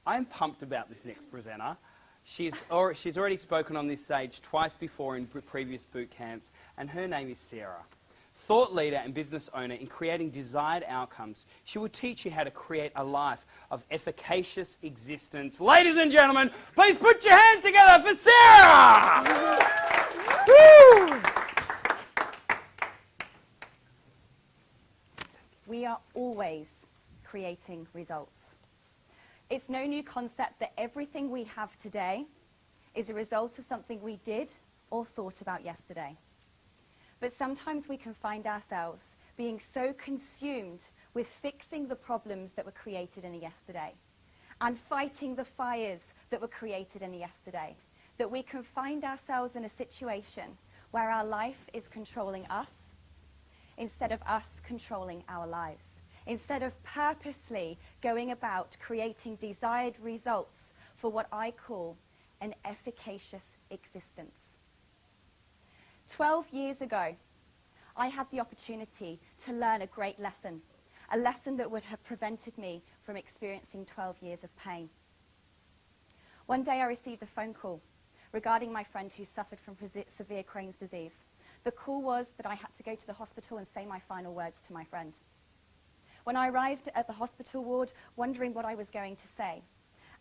I'm pumped about this next presenter. She's already spoken on this stage twice before in previous boot camps, and her name is Sarah. Thought leader and business owner in creating desired outcomes, she will teach you how to create a life of efficacious existence. Ladies and gentlemen, please put your hands together for Sarah! Woo! We are always creating results. It's no new concept that everything we have today is a result of something we did or thought about yesterday. But sometimes we can find ourselves being so consumed with fixing the problems that were created in a yesterday and fighting the fires that were created in a yesterday that we can find ourselves in a situation where our life is controlling us instead of us controlling our lives. Instead of purposely going about creating desired results for what I call an efficacious existence. 12 years ago, I had the opportunity to learn a great lesson, a lesson that would have prevented me from experiencing 12 years of pain. One day I received a phone call regarding my friend who suffered from severe Crohn's disease. The call was that I had to go to the hospital and say my final words to my friend. When I arrived at the hospital ward, wondering what I was going to say,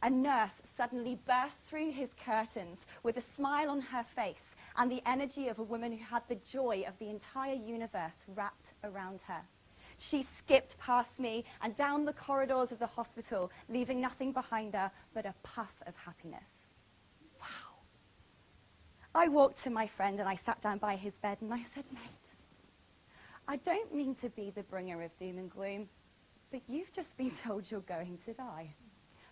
a nurse suddenly burst through his curtains with a smile on her face and the energy of a woman who had the joy of the entire universe wrapped around her. She skipped past me and down the corridors of the hospital, leaving nothing behind her but a puff of happiness. Wow. I walked to my friend and I sat down by his bed and I said, mate, I don't mean to be the bringer of doom and gloom, but you've just been told you're going to die.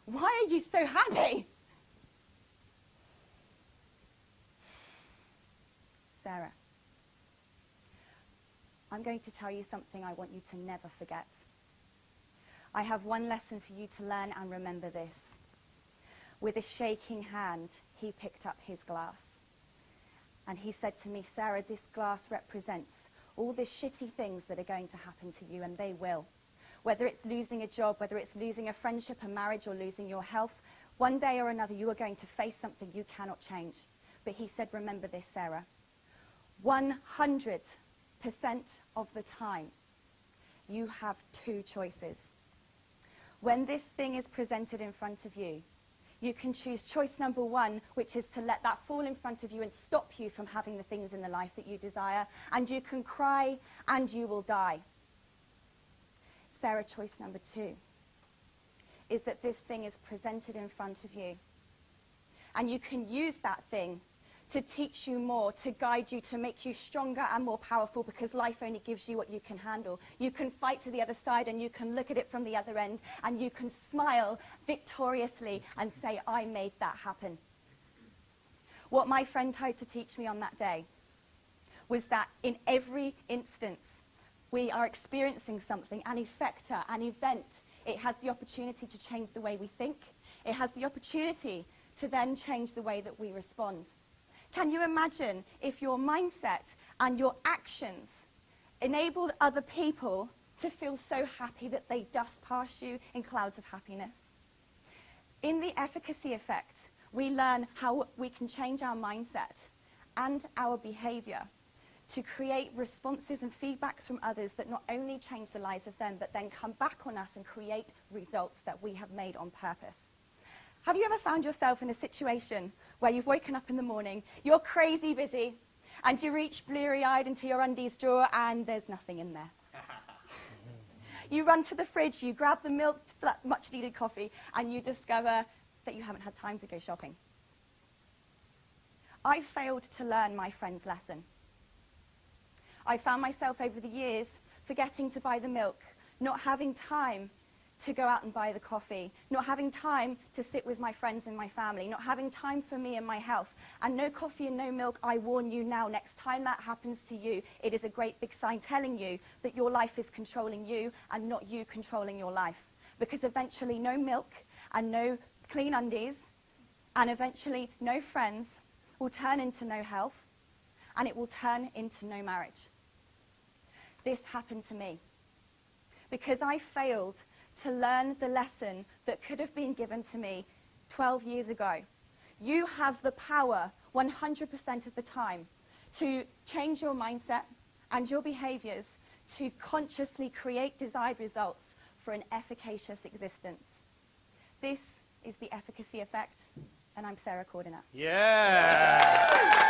Why are you so happy? Sarah, I'm going to tell you something I want you to never forget. I have one lesson for you to learn, and remember this. With a shaking hand, he picked up his glass. And he said to me, Sarah, this glass represents all the shitty things that are going to happen to you, and they will. Whether it's losing a job, whether it's losing a friendship, a marriage, or losing your health, one day or another you are going to face something you cannot change. But he said, remember this, Sarah. 100% of the time, you have two choices. When this thing is presented in front of you, you can choose choice number one, which is to let that fall in front of you and stop you from having the things in the life that you desire. And you can cry and you will die. Sarah, choice number two is that this thing is presented in front of you. And you can use that thing to teach you more, to guide you, to make you stronger and more powerful, because life only gives you what you can handle. You can fight to the other side and you can look at it from the other end and you can smile victoriously and say, I made that happen. What my friend tried to teach me on that day was that in every instance we are experiencing something, an effector, an event. It has the opportunity to change the way we think. It has the opportunity to then change the way that we respond. Can you imagine if your mindset and your actions enabled other people to feel so happy that they dust past you in clouds of happiness? In the efficacy effect, we learn how we can change our mindset and our behavior to create responses and feedbacks from others that not only change the lives of them, but then come back on us and create results that we have made on purpose. Have you ever found yourself in a situation where you've woken up in the morning, you're crazy busy, and you reach bleary-eyed into your undies drawer and there's nothing in there? You run to the fridge, you grab the milk, that much-needed coffee, and you discover that you haven't had time to go shopping. I failed to learn my friend's lesson. I found myself over the years forgetting to buy the milk, not having time to go out and buy the coffee, not having time to sit with my friends and my family, not having time for me and my health. And no coffee and no milk, I warn you now, next time that happens to you, it is a great big sign telling you that your life is controlling you and not you controlling your life. Because eventually no milk and no clean undies and eventually no friends will turn into no health, and it will turn into no marriage. This happened to me because I failed to learn the lesson that could have been given to me 12 years ago. You have the power 100% of the time to change your mindset and your behaviors to consciously create desired results for an efficacious existence. This is the efficacy effect, and I'm Sarah Cordiner. Yeah.